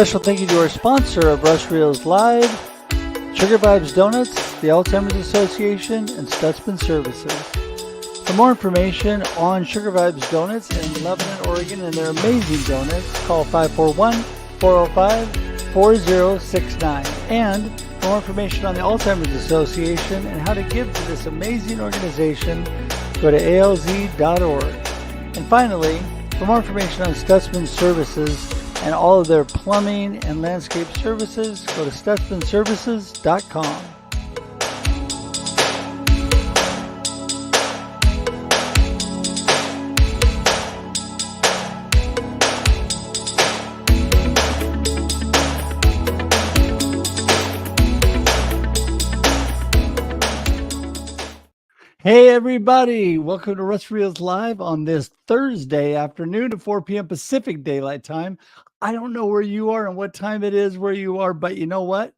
Special thank you to our sponsor of Russ Reels Live, Sugar Vibes Donuts, the Alzheimer's Association, and Stutzman Services. For more information on Sugar Vibes Donuts in Lebanon, Oregon, and their amazing donuts, call 541-405-4069. And for more information on the Alzheimer's Association and how to give to this amazing organization, go to alz.org. And finally, for more information on Stutzman Services and all of their plumbing and landscape services, go to stutzmanservices.com. Hey everybody, welcome to Russ Reels Live on this Thursday afternoon at 4 p.m. Pacific Daylight Time. I don't know where you are and what time it is where you are, but you know what?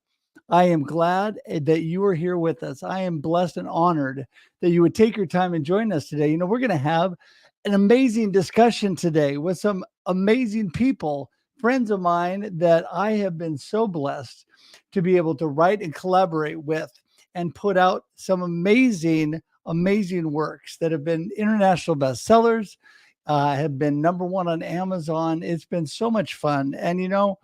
I am glad that you are here with us. I am blessed and honored that you would take your time and join us today. You know, we're going to have an amazing discussion today with some amazing people, friends of mine that I have been so blessed to be able to write and collaborate with and put out some amazing works that have been international bestsellers, have been #1 on Amazon. It's been so much fun. And, you know,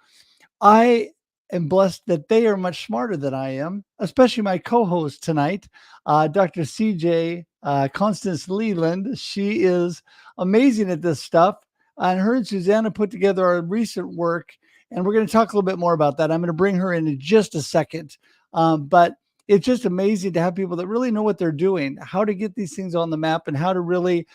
I am blessed that they are much smarter than I am, especially my co-host tonight, Dr. CJ, Constance Leyland. She is amazing at this stuff. And her and Susanna put together our recent work, and we're going to talk a little bit more about that. I'm going to bring her in just a second. But it's just amazing to have people that really know what they're doing, how to get these things on the map, and how to really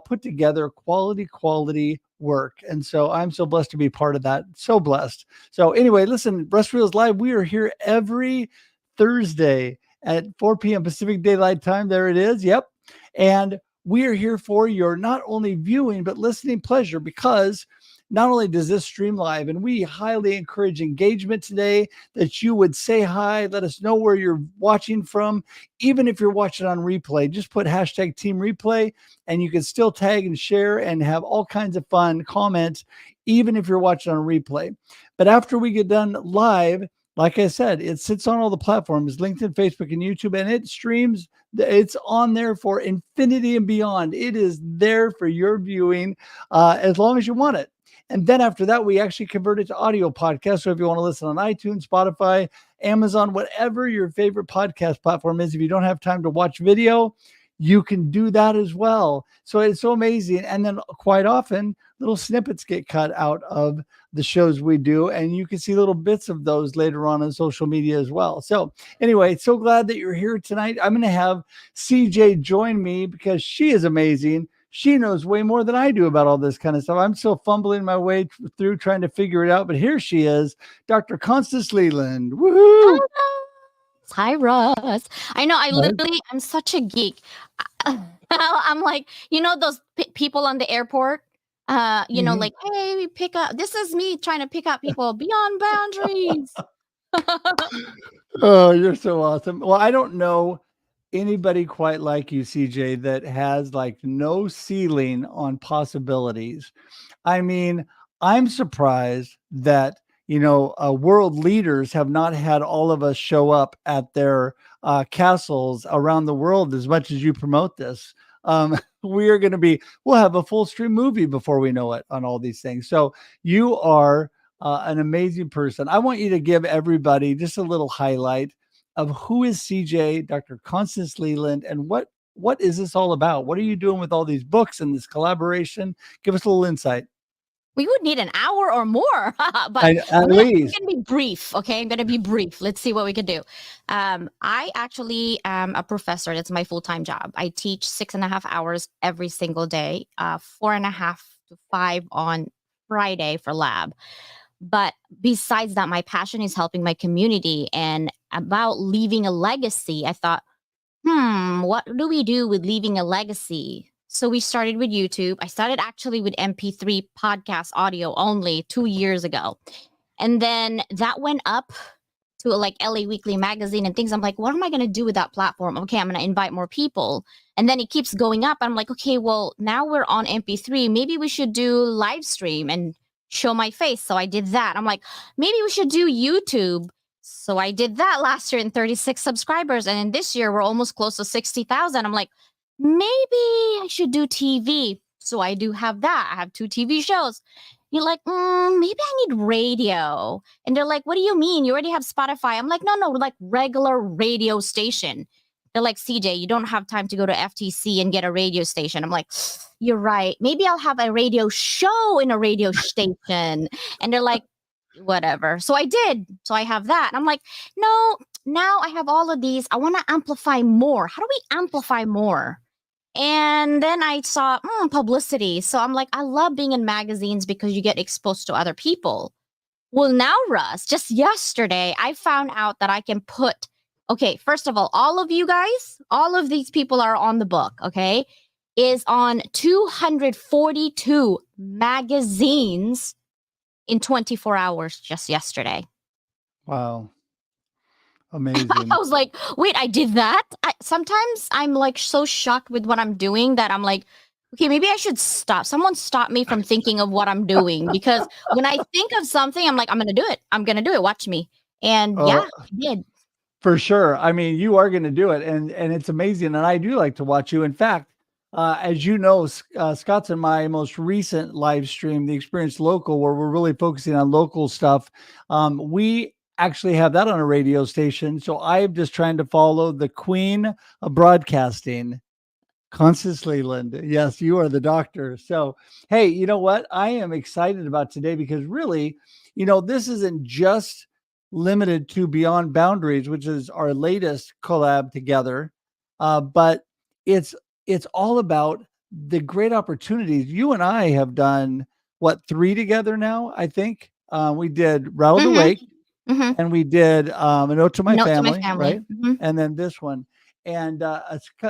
put together quality work. And so I'm so blessed to be part of that. So blessed. So anyway, listen, Russ Reels Live, we are here every Thursday at 4 p.m. Pacific Daylight Time. There it is. Yep. And we are here for your not only viewing, but listening pleasure, because not only does this stream live, and we highly encourage engagement today, that you would say hi, let us know where you're watching from. Even if you're watching on replay, just put hashtag Team Replay, and you can still tag and share and have all kinds of fun comments, even if you're watching on replay. But after we get done live, like I said, it sits on all the platforms, LinkedIn, Facebook, and YouTube, and it streams. It's on there for infinity and beyond. It is there for your viewing as long as you want it. And then after that, we actually convert it to audio podcast. So if you want to listen on iTunes, Spotify, Amazon, whatever your favorite podcast platform is, if you don't have time to watch video, you can do that as well. So it's so amazing. And then quite often, little snippets get cut out of the shows we do, and you can see little bits of those later on social media as well. So anyway, so glad that you're here tonight. I'm going to have CJ join me because she is amazing. She knows way more than I do about all this kind of stuff. I'm still fumbling my way through trying to figure it out, but here she is, Dr. Constance Leyland. Woohoo! Hi, Russ. I know. I'm such a geek. I'm like, you know, those people on the airport, like, hey, pick up. This is me trying to pick up people beyond boundaries. Oh, you're so awesome. Well, I don't know anybody quite like you, CJ, that has like no ceiling on possibilities. I mean, I'm surprised that, world leaders have not had all of us show up at their castles around the world as much as you promote this. We'll have a full stream movie before we know it on all these things. So you are an amazing person. I want you to give everybody just a little highlight of who is CJ, Dr. Constance Leyland, and what is this all about? What are you doing with all these books and this collaboration? Give us a little insight. We would need an hour or more, but at least. I'm going to be brief. Okay. I'm going to be brief. Let's see what we can do. I actually am a professor. That's my full-time job. I teach 6.5 hours every single day, 4.5 to 5 on Friday for lab. But besides that, my passion is helping my community and about leaving a legacy. I thought, what do we do with leaving a legacy? So we started with YouTube. I started actually with MP3 podcast audio only 2 years ago. And then that went up to like LA Weekly magazine and things. I'm like, what am I going to do with that platform? Okay, I'm going to invite more people. And then it keeps going up. I'm like, okay, well, now we're on MP3. Maybe we should do live stream. And show my face. So I did that. I'm like, maybe we should do YouTube. So I did that last year in 36 subscribers. And in this year, we're almost close to 60,000. I'm like, maybe I should do TV. So I do have that. I have 2 TV shows. You're like, maybe I need radio. And they're like, what do you mean? You already have Spotify. I'm like, no, like regular radio station. They're like, CJ, you don't have time to go to FTC and get a radio station. I'm like, you're right. Maybe I'll have a radio show in a radio station. And they're like, whatever. So I did. So I have that. And I'm like, no, now I have all of these. I want to amplify more. How do we amplify more? And then I saw publicity. So I'm like, I love being in magazines because you get exposed to other people. Well, now, Russ, just yesterday, I found out that I can put, okay, first of all of you guys, all of these people are on the book, okay, is on 242 magazines in 24 hours just yesterday. Wow. Amazing. I was like, wait, I did that? Sometimes I'm like so shocked with what I'm doing that I'm like, okay, maybe I should stop. Someone stop me from thinking of what I'm doing, because when I think of something, I'm like, I'm going to do it. I'm going to do it. Watch me. And yeah, I did. For sure. I mean, you are going to do it. And it's amazing. And I do like to watch you. In fact, as you know, Scott's and my most recent live stream, the Experience Local, where we're really focusing on local stuff. We actually have that on a radio station. So I'm just trying to follow the queen of broadcasting, Constance Leyland. Yes, you are the doctor. So, hey, you know what? I am excited about today because really, this isn't just limited to Beyond Boundaries, which is our latest collab together, but it's all about the great opportunities. You and I have done, 3 together now, I think. We did Rattle the Wake, and we did A Note to My Family, right? And then this one. And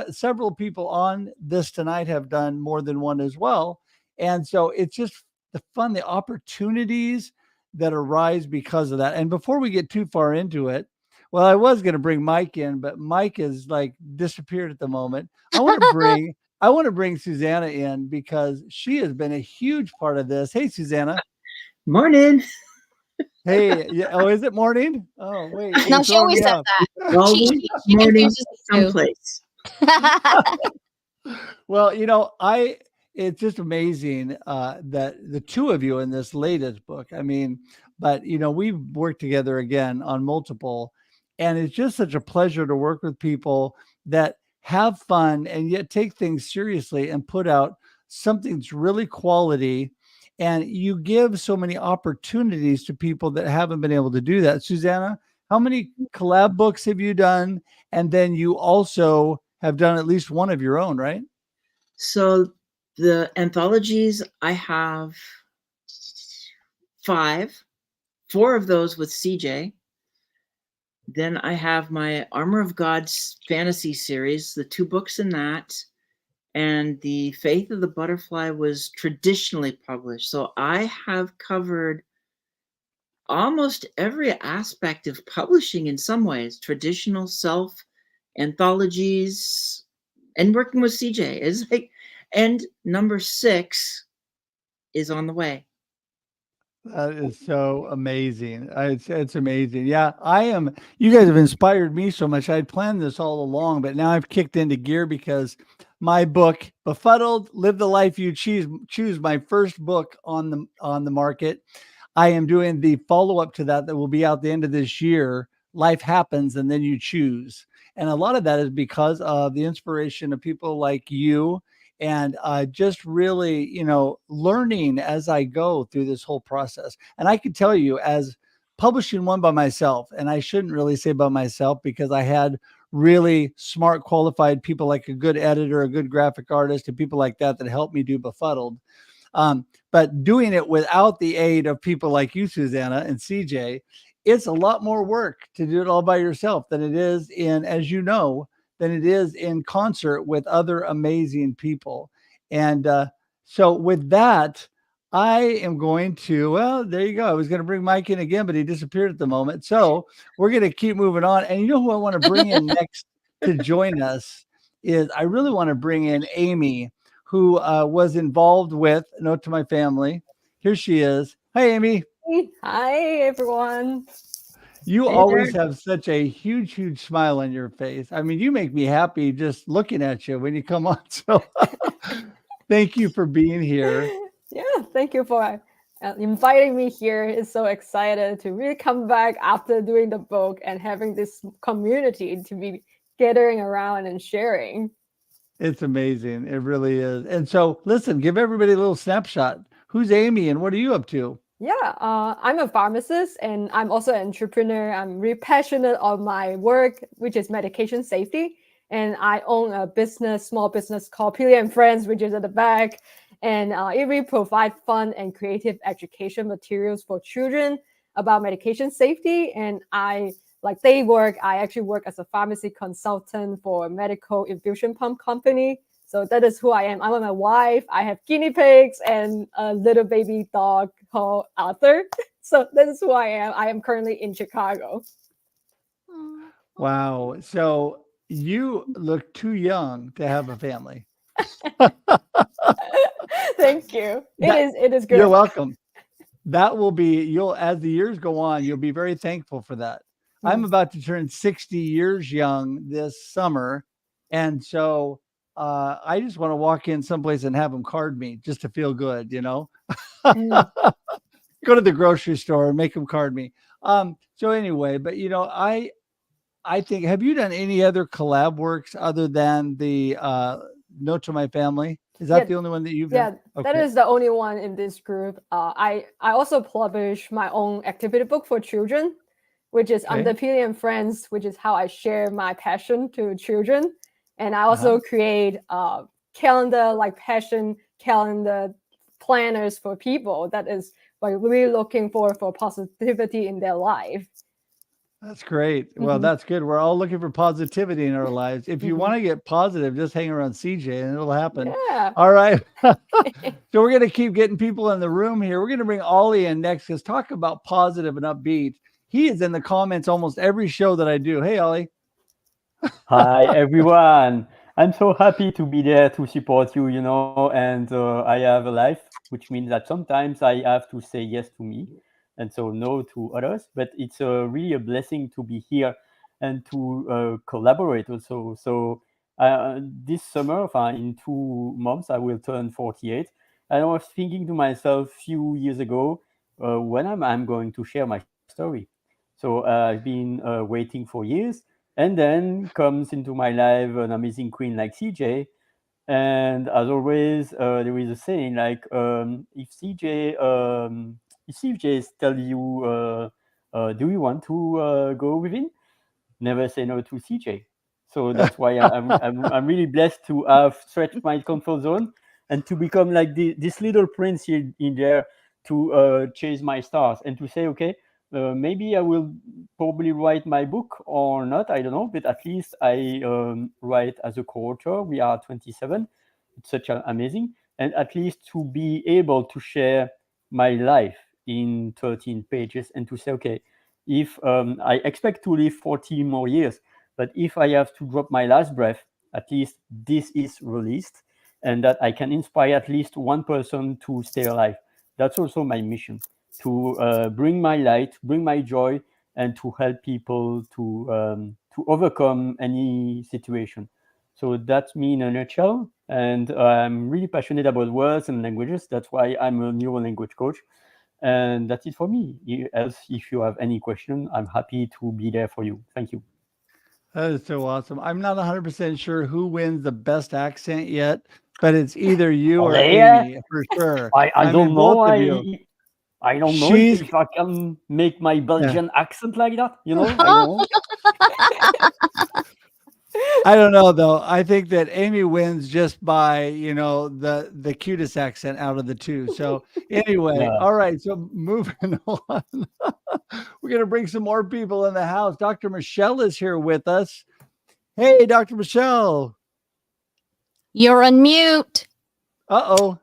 several people on this tonight have done more than one as well. And so it's just the fun, the opportunities that arise because of that. And before we get too far into it, well, I was going to bring Mike in, but Mike is like disappeared at the moment. I want to bring Susanna in because she has been a huge part of this. Hey, Susanna. Morning. Hey, yeah. Oh, is it morning? Oh, wait. No, she always says that. She morning someplace. Well, it's just amazing that the two of you in this latest book. I mean, but we've worked together again on multiple, and it's just such a pleasure to work with people that have fun and yet take things seriously and put out something that's really quality. And you give so many opportunities to people that haven't been able to do that. Susanna, how many collab books have you done? And then you also have done at least one of your own, right? So the anthologies, I have 5, 4 of those with CJ. Then I have my Armor of God's fantasy series, the 2 books in that. And the Faith of the Butterfly was traditionally published. So I have covered almost every aspect of publishing in some ways, traditional, self, anthologies, and working with CJ is like, and number 6 is on the way. That is so amazing. It's amazing. Yeah, you guys have inspired me so much. I'd planned this all along, but now I've kicked into gear because my book, Befuddled, Live the Life You Choose, my first book on the market. I am doing the follow-up to that will be out the end of this year. Life Happens and Then You Choose. And a lot of that is because of the inspiration of people like you, and just really, learning as I go through this whole process. And I can tell you, as publishing one by myself, and I shouldn't really say by myself because I had really smart, qualified people like a good editor, a good graphic artist, and people like that helped me do Befuddled. But doing it without the aid of people like you, Susanna and CJ, it's a lot more work to do it all by yourself than it is than it is in concert with other amazing people. And so with that, I am going to, well, there you go. I was going to bring Mike in again, but he disappeared at the moment. So we're going to keep moving on. And you know who I want to bring in next to join us is I really want to bring in Amy, who was involved with A Note to My Family. Here she is. Hi, Amy. Hi, everyone. You Hey always there. have such a huge, huge smile on your face. I mean, you make me happy just looking at you when you come on. So thank you for being here. Yeah, thank you for inviting me here. It's so excited to really come back after doing the book and having this community to be gathering around and sharing. It's amazing. It really is. And so, listen, give everybody a little snapshot. Who's Amy and what are you up to? Yeah, I'm a pharmacist and I'm also an entrepreneur. I'm really passionate on my work, which is medication safety. And I own a small business called Pili and Friends, which is at the back. And it really provides fun and creative education materials for children about medication safety. And like day work, I actually work as a pharmacy consultant for a medical infusion pump company. So that is who I am. I'm with my wife. I have guinea pigs and a little baby dog called Arthur. So that is who I am. I am currently in Chicago. Wow. So you look too young to have a family. Thank you. That- It is good. You're welcome. That will be, as the years go on, you'll be very thankful for that. I'm about to turn 60 years young this summer. And so I just want to walk in someplace and have them card me just to feel good, Go to the grocery store and make them card me. So anyway, but I think, have you done any other collab works other than the Note to My Family? Is that the only one that you've done? Yeah, that is the only one in this group. I also publish my own activity book for children, which is under Pili and Friends, which is how I share my passion to children. And I also create calendar, like passion calendar planners for people that is like really looking for positivity in their life. That's great. Well, that's good. We're all looking for positivity in our lives. If you want to get positive, just hang around CJ and it'll happen. Yeah. All right. So we're going to keep getting people in the room here. We're going to bring Ollie in next because talk about positive and upbeat. He is in the comments almost every show that I do. Hey, Ollie. Hi, everyone. I'm so happy to be there to support you, and I have a life, which means that sometimes I have to say yes to me and so no to others. But it's really a blessing to be here and to collaborate also. So this summer, in 2 months, I will turn 48. And I was thinking to myself a few years ago, when I'm going to share my story. So I've been waiting for years. And then comes into my life an amazing queen like CJ. And as always, there is a saying like, if CJ tell you, do you want to go with him? Never say no to CJ. So that's why I'm really blessed to have stretched my comfort zone and to become like this little prince here in there to chase my stars and to say, okay, maybe I will probably write my book or not, I don't know, but at least I write as a co-author. We are 27. It's such an amazing, and at least to be able to share my life in 13 pages and to say, okay, if I expect to live 40 more years, but if I have to drop my last breath, at least this is released and that I can inspire at least one person to stay alive. That's also my mission, to bring my light, bring my joy, and to help people to overcome any situation. So that's me in a nutshell. And I'm really passionate about words and languages. That's why I'm a neuro language coach. And that's it for me. Else, if you have any question, I'm happy to be there for you. Thank you. That is so awesome. I'm not 100% sure who wins the best accent yet, but it's either you or Amy for sure. I don't mean, know. both of you. I don't know She's if I can make my Belgian accent like that. I don't know. I don't know though. I think that Amy wins just by, the cutest accent out of the two. So anyway, Yeah. all right. So moving on. We're going to bring some more people in the house. Dr. Michelle is here with us. Hey, Dr. Michelle. You're on mute. Uh-oh.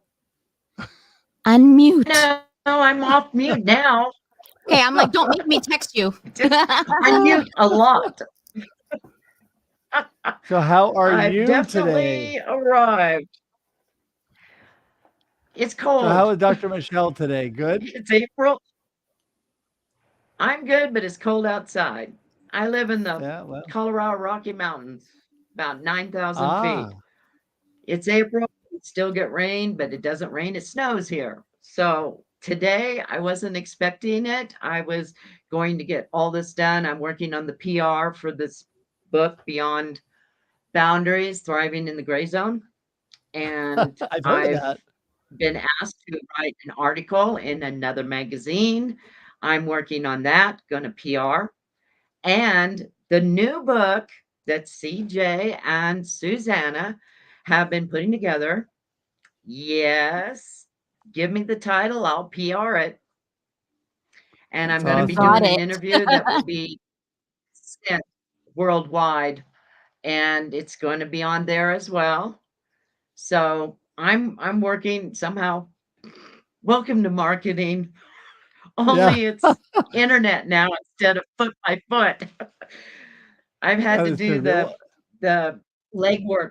Unmute. No, I'm off mute now. Okay, I'm like, don't make me text you. I mute a lot. So how are I've you definitely today? arrived. It's So cold. how is Dr. Michelle today? Good? It's April. I'm good, but it's cold outside. I live in the Yeah, well. Colorado Rocky Mountains, about 9,000 feet. Ah, It's April. We still get rain, but it doesn't rain. It snows here. So today I wasn't expecting it. I was going to get all this done. I'm working on the PR for this book, Beyond Boundaries, Thriving in the Gray Zone. And I've heard of I've that. been asked to write an article in another magazine. I'm working on that, going to PR. And the new book that CJ and Susanna have been putting together. Yes, give me the title, I'll PR it. And I'm That's going to be awesome. Got doing an it. interview that will be sent worldwide, and it's going to be on there as well. So I'm working somehow. Welcome to marketing. Yeah, Only it's internet now instead of foot by foot. I've had that to is do perfect. the legwork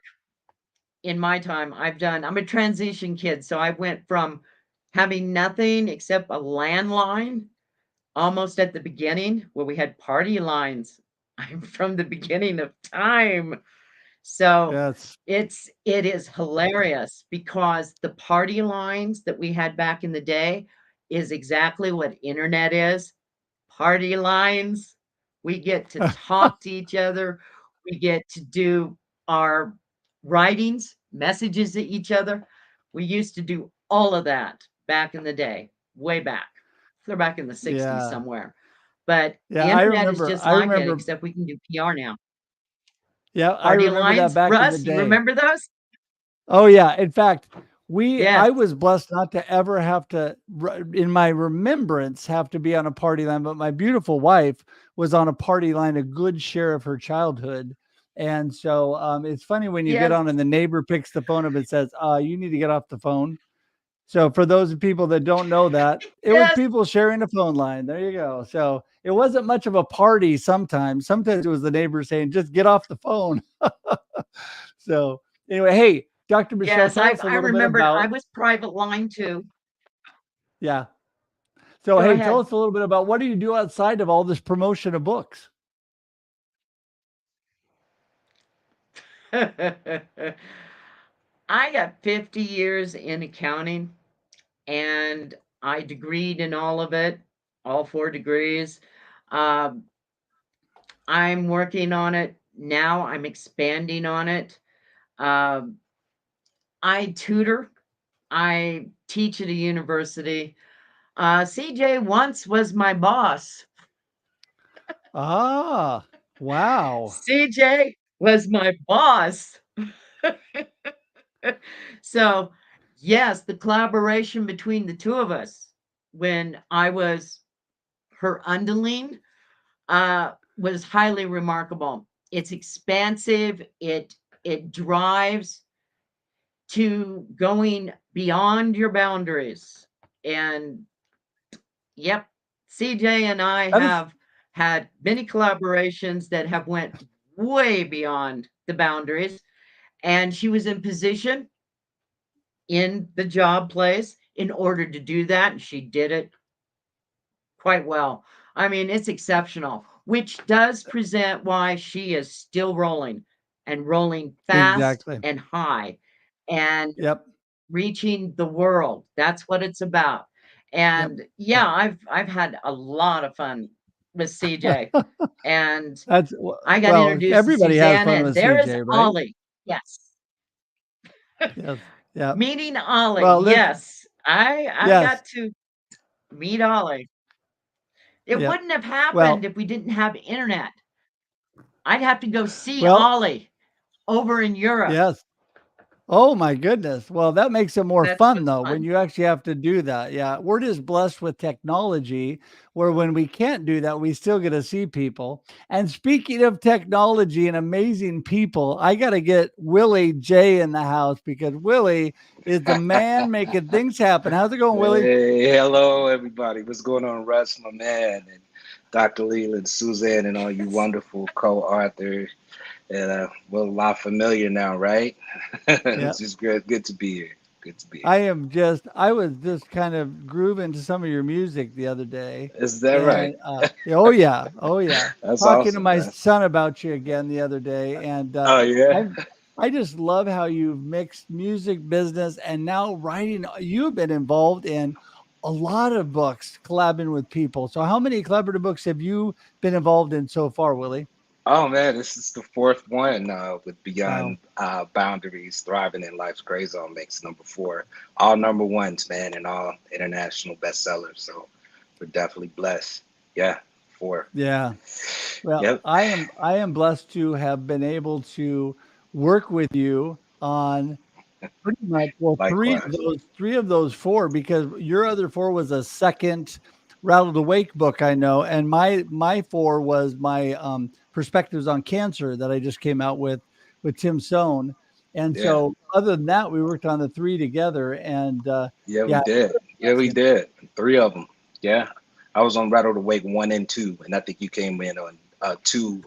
in my time. I'm a transition kid, so I went from having nothing except a landline almost at the beginning where we had party lines. I'm from the beginning of time. So Yes. it is hilarious because the party lines that we had back in the day is exactly what internet is. Party lines. We get to talk to each other. We get to do our writings, messages to each other. We used to do all of that back in the day, way back. They're back in the 60s Yeah. somewhere. But the Yeah, internet is just I like it, remember except we can do PR now. yeah, I Party remember that lines. back in the Russ, you day. remember those? Oh yeah. In fact, Yes. I was blessed not to ever have to, in my remembrance, have to be on a party line. But my beautiful wife was on a party line a good share of her childhood. And so it's funny when you get Yes. on and the neighbor picks the phone up and says, you need to get off the phone. So for those people that don't know that, it was Yes. people sharing a phone line. There you go. So it wasn't much of a party sometimes. Sometimes it was the neighbor saying, just get off the phone. So anyway, hey, Dr. Michelle, Yes. tell us a I little bit remembered I about, was private line too. yeah. So, Go hey, tell ahead. us a little bit about what do you do outside of all this promotion of books? I got 50 years in accounting and I degreed in all of it, all 4 degrees. Um, I'm working on it now. I'm expanding on it. Um, I tutor. I teach at a university. CJ once was my boss. Ah, wow. CJ was my boss. So, yes, the collaboration between the two of us when I was her underling was highly remarkable. It's expansive. It drives to going beyond your boundaries. And yep, CJ and I That is, have had many collaborations that have went way beyond the boundaries. And she was in position in the job place in order to do that. And she did it quite well. I mean, it's exceptional, which does present why she is still rolling and rolling fast exactly. and high and Yep. reaching the world. That's what it's about. Yep. And yeah, I've had a lot of fun with CJ. And That's, I got well, introduced to everybody has Susanna, fun and with there is CJ, right? Ollie. Yes. Yes. Yeah. Meeting Ollie. Well, let's, Yes. I yes. got to meet Ollie. It Yep. wouldn't have happened Well, if we didn't have internet. I'd have to go see well, Ollie over in Europe. yes. Oh my goodness. Well, that makes it more That's fun what's though, when fun. you actually have to do that. Yeah. We're just blessed with technology where when we can't do that, we still get to see people. And speaking of technology and amazing people, I got to get Willie J in the house because Willie is the man making things happen. How's it going, Willie? Hey, hello, everybody. What's going on, Russ, my man, and Dr. Leland, Suzanne, and all you wonderful co-authors. And we're a lot familiar now, right? Yeah. It's just good to be here. Good to be I here. was just kind of grooving to some of your music the other day. Is that right? And oh yeah, oh yeah. That's Talking to awesome, my man. son about you again the other day, and Oh yeah. I just love how you've mixed music business and now writing. You've been involved in a lot of books, collabing with people. So how many collaborative books have you been involved in so far, Willie? Oh man, this is the fourth one with Wow. Beyond Boundaries, Thriving in Life's Gray Zone makes #4. All #1s, man, and all international bestsellers. So we're definitely blessed. Yeah, 4. Yeah. Well, Yep. I am blessed to have been able to work with you on pretty much, well, Likewise. three of those four, because your other four was a second Rattle to Wake book, I know, and my four was my perspectives on cancer that I just came out with Tim Sohn. And Yeah. so other than that, we worked on the three together, and Yeah, we yeah, did. what a Yeah, we blessing. did. 3 of them. Yeah. I was on Rattle to Wake 1 and 2, and I think you came in on 2,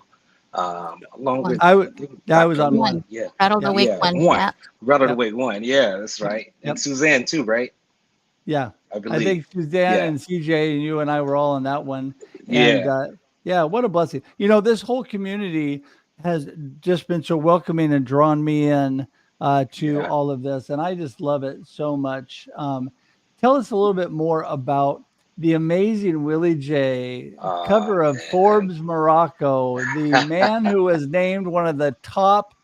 along One. with I think I was Dr. on One. one. Leland. Yeah. Rattle the Yep, Wake Yeah, one. 1. Yeah. Rattle to yep, Wake 1. Yeah, that's right. And yep. Suzanne too, right? Yeah, I I believe. think Suzanne Yeah. and CJ and you and I were all on that one. And Yeah. yeah, what a blessing. This whole community has just been so welcoming and drawn me in to Yeah. all of this. And I just love it so much. Tell us a little bit more about the amazing Willie J, Oh cover of man. Forbes Morocco, the man who was named one of the top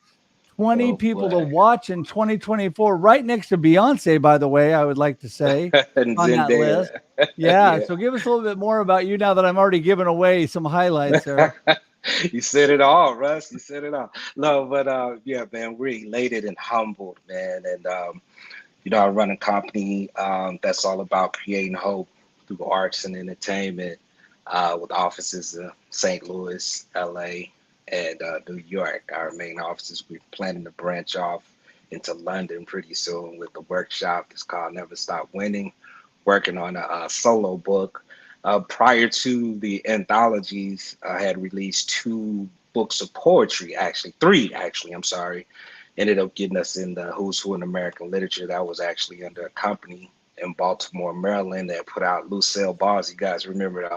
20 Oh people to boy. watch in 2024, right next to Beyonce, by the way, I would like to say And on that list. Zendaya. Yeah. Yeah. So give us a little bit more about you now that I'm already giving away some highlights there. You said it all, Russ. You said it all. No, but yeah, man, we're elated and humbled, man. And I run a company that's all about creating hope through arts and entertainment with offices in St. Louis, LA, and New York. Our main offices, we're planning to branch off into London pretty soon with the workshop. It's called Never Stop Winning, working on a solo book. Prior to the anthologies, I had released 2 books of poetry, actually, 3, actually, I'm sorry. Ended up getting us in the Who's Who in American Literature. That was actually under a company in Baltimore, Maryland that put out Lucille Ball's. You guys remember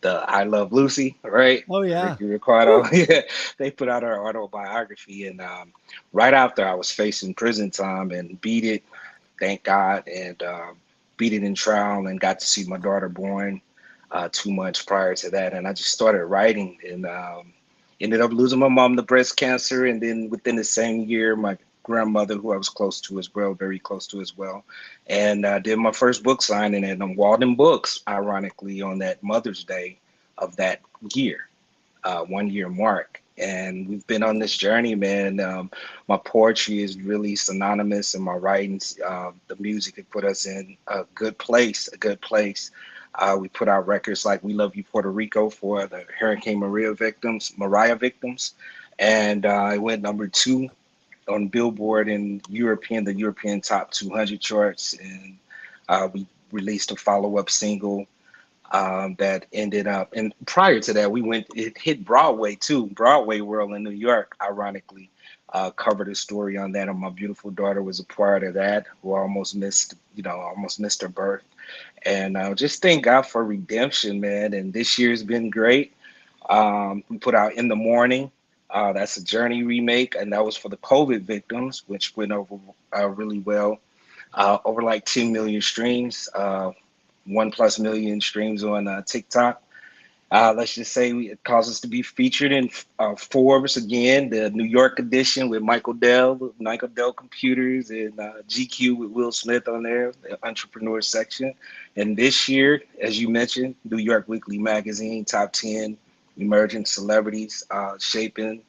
the I Love Lucy, right? Oh, yeah. Ricky Ricardo. Woo. Yeah, they put out her autobiography. And right after I was facing prison time and beat it, thank God, and beat it in trial and got to see my daughter born 2 months prior to that. And I just started writing and ended up losing my mom to breast cancer. And then within the same year, my grandmother, who I was close to as well, very close to as well, and did my first book signing at Walden Books, ironically, on that Mother's Day of that year, 1 year mark. And we've been on this journey, man. My poetry is really synonymous, and my writings, the music, it put us in a good place, a good place. We put out records like "We Love You, Puerto Rico" for the Hurricane Mariah victims, and it went #2 on Billboard in the European Top 200 charts. And we released a follow-up single that ended up, and prior to that, it hit Broadway too. Broadway World in New York, ironically, covered a story on that, and my beautiful daughter was a part of that, who almost missed her birth. And just thank God for redemption, man. And this year's been great. We put out In the Morning. That's a Journey remake, and that was for the COVID victims, which went over really well. Over like 10 million streams, 1+ million streams on TikTok. Let's just say it caused us to be featured in Forbes again, the New York edition with Michael Dell Computers, and GQ with Will Smith on there, the entrepreneur section. And this year, as you mentioned, New York Weekly Magazine, top 10 emerging celebrities shaping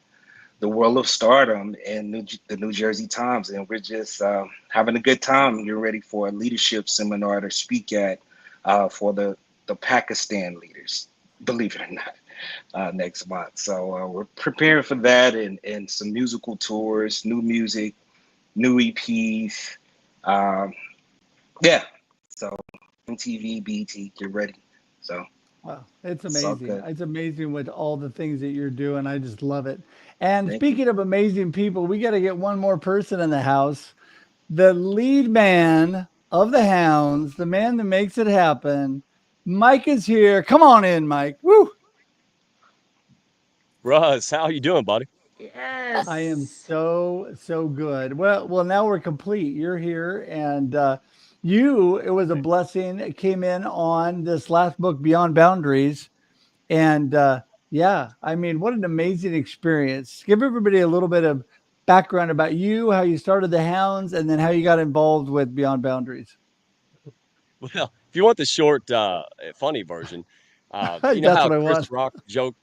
the world of stardom, and the New Jersey Times. And we're just having a good time. You're ready for a leadership seminar to speak at for the Pakistan leaders, believe it or not, next month. So we're preparing for that, and some musical tours, new music, new EPs. Yeah. So MTV, BT, get ready. So Wow, it's it's all amazing. good. It's amazing with all the things that you're doing. I just love it. And Thank you. speaking of amazing people, we got to get one more person in the house. the lead man of the Hounds, the man that makes it happen. Mike is here. Come on in, Mike. Woo! Russ, how you doing, buddy? Yes. I am so good. Well, now we're complete. You're here, and it was a blessing. It came in on this last book, Beyond Boundaries, and yeah, I mean, what an amazing experience. Give everybody a little bit of background about you, how you started the Hounds, and then how you got involved with Beyond Boundaries. Well, if you want the short, funny version, you know That's how what I Chris want. Rock joke.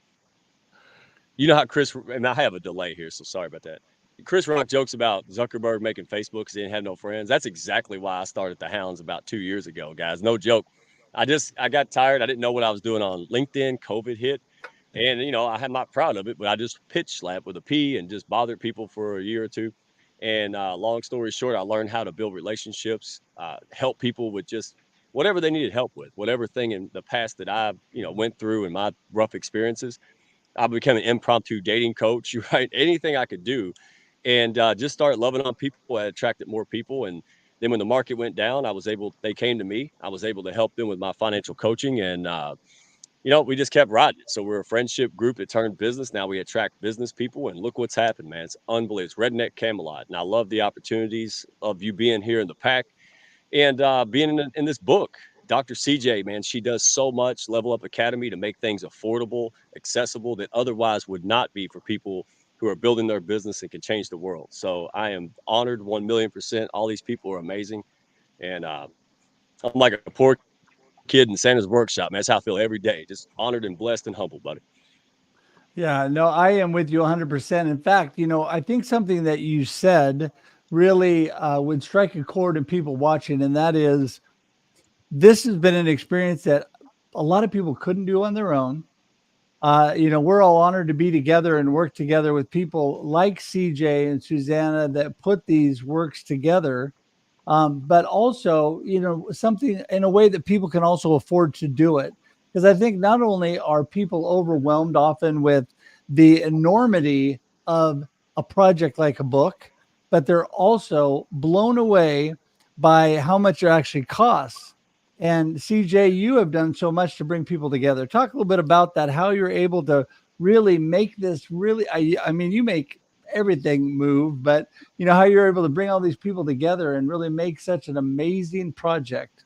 You know how Chris, and I have a delay here, so sorry about that. Chris Rock jokes about Zuckerberg making Facebook because he didn't have no friends. That's exactly why I started the Hounds about 2 years ago, guys. No joke. I got tired. I didn't know what I was doing on LinkedIn. COVID hit, and I'm not proud of it, but I just pitch slapped with a P and just bothered people for a year or two. And long story short, I learned how to build relationships, help people with just whatever they needed help with, whatever thing in the past that I went through and my rough experiences. I became an impromptu dating coach, right? Anything I could do, and just started loving on people. I attracted more people, and then when the market went down, they came to me. I was able to help them with my financial coaching, and we just kept riding it. So we're a friendship group that turned business. Now we attract business people, and look what's happened, man. It's unbelievable. It's Redneck Camelot, and I love the opportunities of you being here in the pack and being in this book. Dr. CJ, man, she does so much Level Up Academy to make things affordable, accessible that otherwise would not be for people who are building their business and can change the world. So I am honored 1,000,000%. All these people are amazing. And I'm like a poor kid in Santa's workshop, man. That's how I feel every day. Just honored and blessed and humbled, buddy. Yeah, no, I am with you 100%. In fact, I think something that you said really would strike a chord in people watching, and that is this has been an experience that a lot of people couldn't do on their own. We're all honored to be together and work together with people like CJ and Susanna that put these works together. But also, something in a way that people can also afford to do it. Because I think not only are people overwhelmed often with the enormity of a project like a book, but they're also blown away by how much it actually costs. And CJ, you have done so much to bring people together. Talk a little bit about that, how you're able to really make this really, I mean, you make everything move, but how you're able to bring all these people together and really make such an amazing project.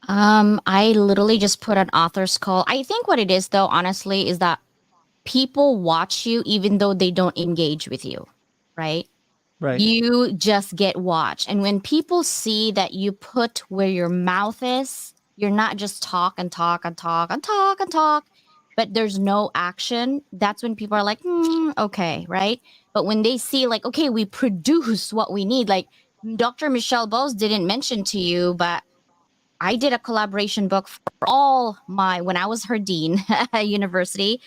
I literally just put an author's call. I think what it is, though, honestly, is that people watch you even though they don't engage with you, right? Right. You just get watched. And when people see that you put where your mouth is, you're not just talk and talk and talk and talk and talk, but there's no action. That's when people are like, okay, right? But when they see like, okay, we produce what we need, like Dr. Michelle Bowes didn't mention to you, but I did a collaboration book for when I was her dean at university.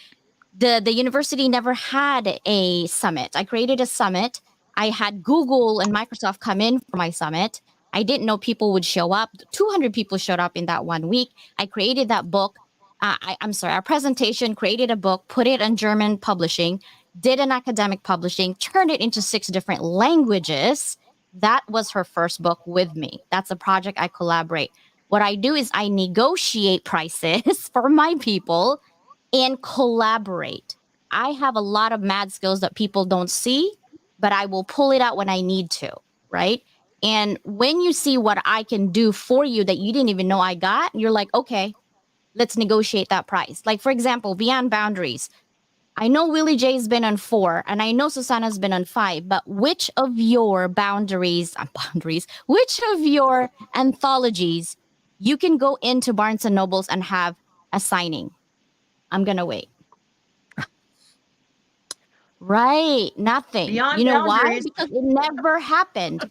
The university never had a summit. I created a summit. I had Google and Microsoft come in for my summit. I didn't know people would show up. 200 people showed up in that 1 week. I created that book. I'm sorry, our presentation, created a book, put it on German publishing, did an academic publishing, turned it into 6 different languages. That was her first book with me. That's a project I collaborate. What I do is I negotiate prices for my people and collaborate. I have a lot of mad skills that people don't see, but I will pull it out when I need to, right? And when you see what I can do for you that you didn't even know I got, you're like, okay, let's negotiate that price. Like, for example, Beyond Boundaries. I know Willie J's been on 4, and I know Susanna's been on 5, but which of your which of your anthologies you can go into Barnes & Nobles and have a signing? I'm going to wait. Right. Nothing. Beyond You know why? Boundaries. Because it never happened.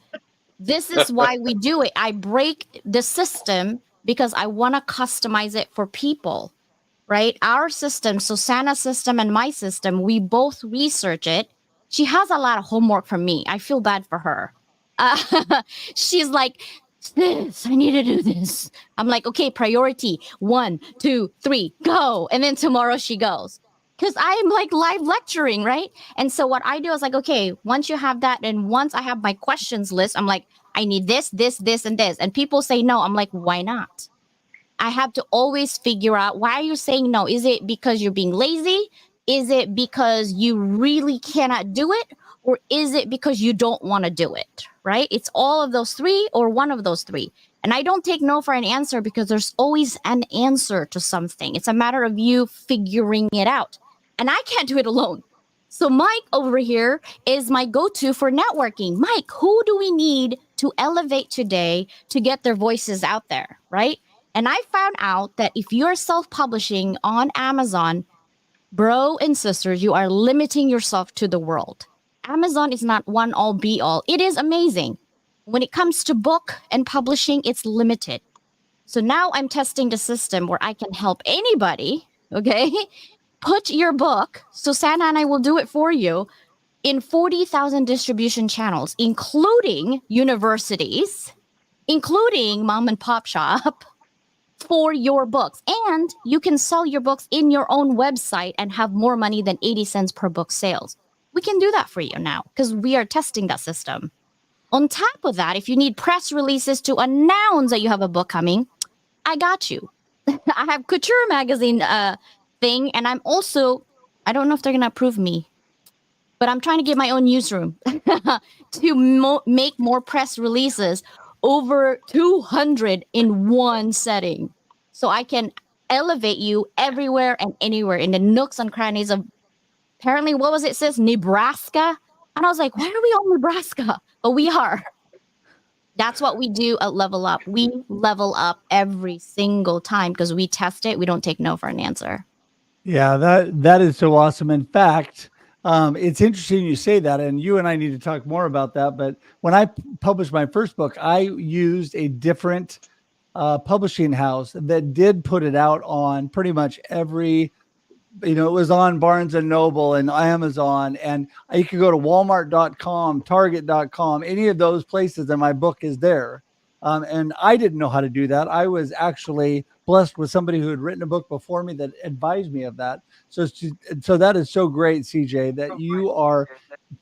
This is why we do it. I break the system because I want to customize it for people, right? Our system, Susanna's system and my system, we both research it. She has a lot of homework from me. I feel bad for her. She's like, this, I need to do this. I'm like, okay, priority 1, 2, 3, go. And then tomorrow she goes. because I'm like live lecturing, right? And so what I do is like, okay, once you have that, and once I have my questions list, I'm like, I need this, this, this, and this. And people say no. I'm like, why not? I have to always figure out, why are you saying no? Is it because you're being lazy? Is it because you really cannot do it? Or is it because you don't want to do it? Right? It's all of those three or one of those three. And I don't take no for an answer, because there's always an answer to something. It's a matter of you figuring it out. And I can't do it alone. So Mike over here is my go-to for networking. Mike, who do we need to elevate today to get their voices out there, right? And I found out that if you're self-publishing on Amazon, bro and sisters, you are limiting yourself to the world. Amazon is not one all be all. It is amazing. When it comes to book and publishing, it's limited. So now I'm testing the system where I can help anybody, okay? Put your book, Susanna and I will do it for you, in 40,000 distribution channels, including universities, including mom and pop shop, for your books. And you can sell your books in your own website and have more money than 80 cents per book sales. We can do that for you now because we are testing that system. On top of that, if you need press releases to announce that you have a book coming, I got you. I have Couture magazine thing, and I'm also, I don't know if they're going to approve me, but I'm trying to get my own newsroom to make more press releases, over 200 in one setting. So I can elevate you everywhere and anywhere in the nooks and crannies of, apparently, what was it, sis? Nebraska? And I was like, why are we all Nebraska? But we are. That's what we do at Level Up. We level up every single time because we test it. We don't take no for an answer. Yeah, that is so awesome. In fact, it's interesting you say that, and you and I need to talk more about that. But when I published my first book, I used a different publishing house that did put it out on pretty much every, it was on Barnes and Noble and Amazon, and you could go to Walmart.com, Target.com, any of those places, and my book is there. And I didn't know how to do that. I was actually blessed with somebody who had written a book before me that advised me of that. So that is so great, CJ, that you are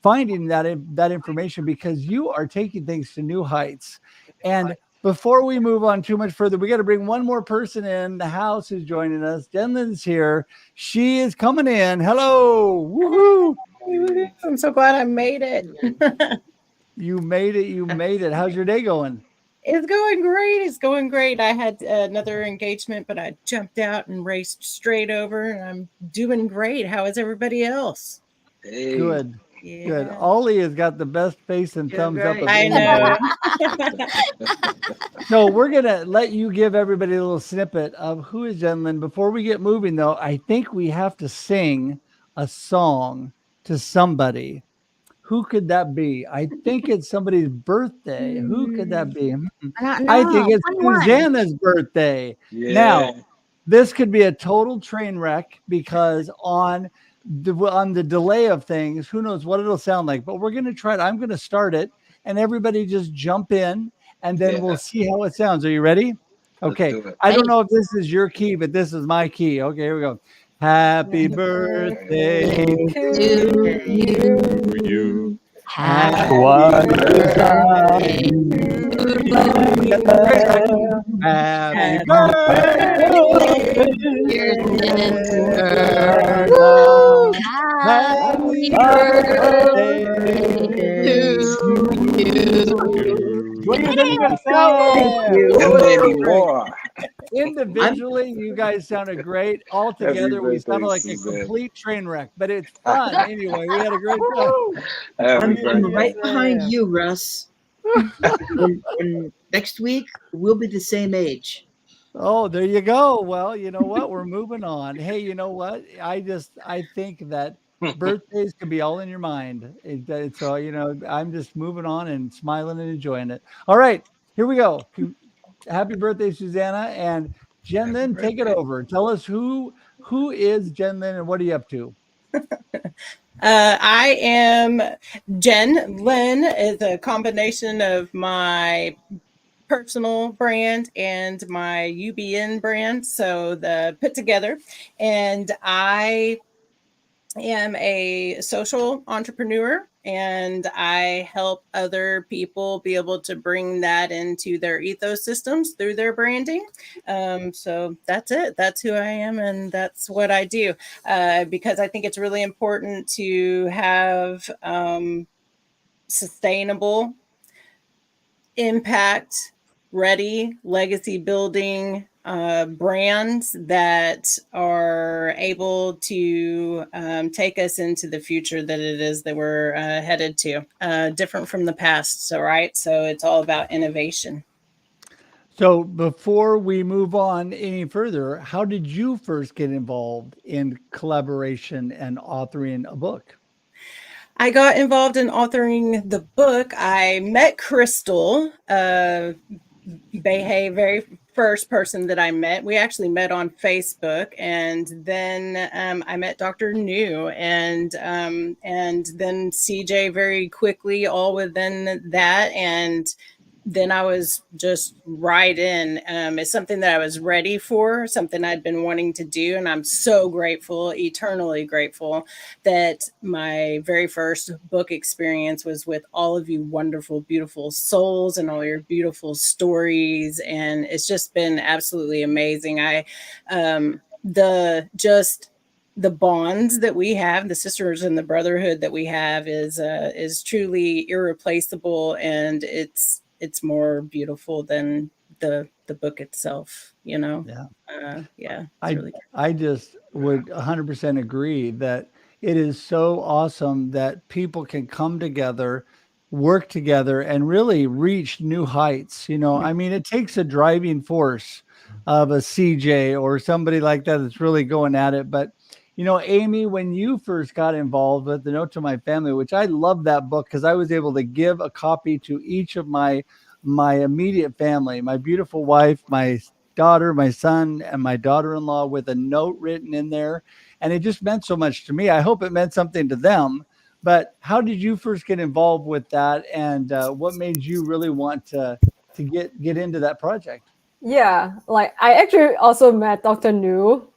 finding that information, because you are taking things to new heights. And before we move on too much further, we got to bring one more person in the house who's joining us. Jenlyn's here. She is coming in. Hello. Woohoo. I'm so glad I made it. You made it. You made it. How's your day going? It's going great. It's going great. I had another engagement, but I jumped out and raced straight over, and I'm doing great. How is everybody else? Hey. Good. Yeah. Good. Ollie has got the best face and thumbs up. Of I anybody. know. So we're going to let you give everybody a little snippet of who is Jenlyn. Before we get moving, though, I think we have to sing a song to somebody. Who could that be? I think it's somebody's birthday. Who could that be? I think it's Susanna's birthday. Yeah. Now, this could be a total train wreck, because on the delay of things, who knows what it'll sound like. But we're going to try it. I'm going to start it, and everybody just jump in, and then we'll see how it sounds. Are you ready? Okay. I don't know if this is your key, but this is my key. Okay, here we go. Happy birthday to you. Happy birthday. Happy birthday. Happy birthday to you. Individually, you guys sounded great. All together, we sounded like a complete train wreck, but it's fun anyway. We had a great time. I'm right behind you, Russ. and next week, we'll be the same age. Oh, there you go. Well, you know what? We're moving on. Hey, you know what? I think that birthdays can be all in your mind. So, I'm just moving on and smiling and enjoying it. All right, here we go. Happy birthday, Susanna. And Jenlyn, take it over. Tell us who is Jenlyn and what are you up to? I am Jen. Lynn is a combination of my personal brand and my UBN brand, so the put together. And I am a social entrepreneur, and I help other people be able to bring that into their ethos systems through their branding. So that's it. That's who I am, and that's what I do. Because I think it's really important to have sustainable, impact ready, legacy building brands that are able to take us into the future that it is that we're headed to, different from the past. So, right. So it's all about innovation. So before we move on any further, how did you first get involved in collaboration and authoring a book? I got involved in authoring the book. I met Crystal Behe, very first person that I met. We actually met on Facebook, and then I met Dr. New, and then CJ very quickly, all within that, and then I was just right in. It's something that I was ready for, something I'd been wanting to do. And I'm so grateful, eternally grateful, that my very first book experience was with all of you wonderful, beautiful souls and all your beautiful stories. And it's just been absolutely amazing. The bonds that we have, the sisters and the brotherhood that we have is truly irreplaceable, and it's more beautiful than the book itself, you know. Yeah. It's really good. I just would 100% agree that it is so awesome that people can come together, work together, and really reach new heights. I mean, it takes a driving force of a CJ or somebody like that that's really going at it. But, Amy, when you first got involved with The Note to My Family, which I love that book because I was able to give a copy to each of my immediate family, my beautiful wife, my daughter, my son, and my daughter-in-law, with a note written in there. And it just meant so much to me. I hope it meant something to them. But how did you first get involved with that? And what made you really want to get into that project? Yeah, like I actually also met Dr. New,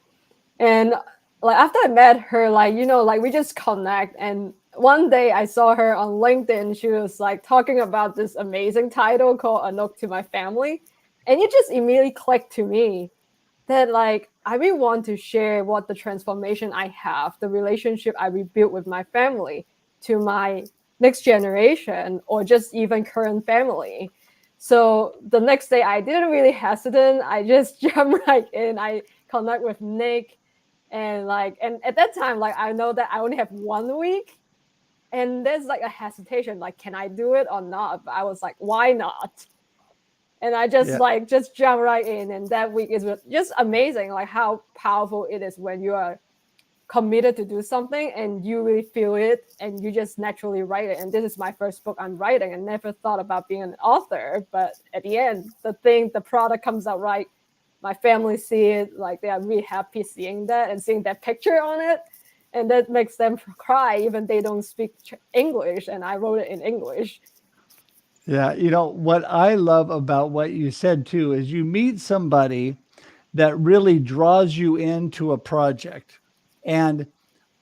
and like after I met her, like like we just connect. And one day I saw her on LinkedIn. She was like talking about this amazing title called A Note to My Family, and it just immediately clicked to me that like I really want to share what the transformation I have, the relationship I rebuilt with my family, to my next generation or just even current family. So the next day I didn't really hesitate. I just jumped right in. I connect with Nick, and at that time, like I know that I only have 1 week, and there's like a hesitation, like can I do it or not? But I was like, why not? And I just just jump right in. And that week is just amazing, like how powerful it is when you are committed to do something and you really feel it and you just naturally write it. And this is my first book I'm writing, and never thought about being an author. But at the end, the product comes out right. My family see it, like they are really happy seeing that and seeing that picture on it. And that makes them cry, even they don't speak English. And I wrote it in English. Yeah. What I love about what you said too is you meet somebody that really draws you into a project. And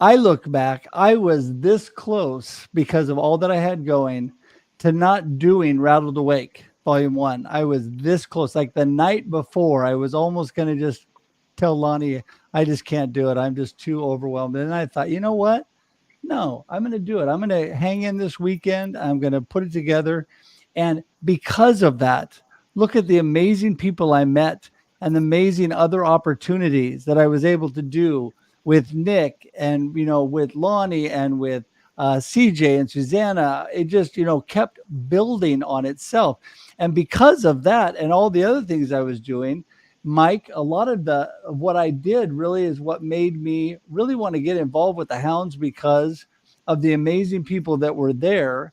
I look back, I was this close because of all that I had going to not doing Rattled Awake Volume 1. I was this close. Like the night before, I was almost going to just tell Lonnie, I just can't do it. I'm just too overwhelmed. And I thought, you know what? No, I'm going to do it. I'm going to hang in this weekend. I'm going to put it together. And because of that, look at the amazing people I met and the amazing other opportunities that I was able to do with Nick and, with Lonnie and with CJ and Susanna. It just, kept building on itself. And because of that and all the other things I was doing, Mike, a lot of what I did really is what made me really want to get involved with the Hounds, because of the amazing people that were there.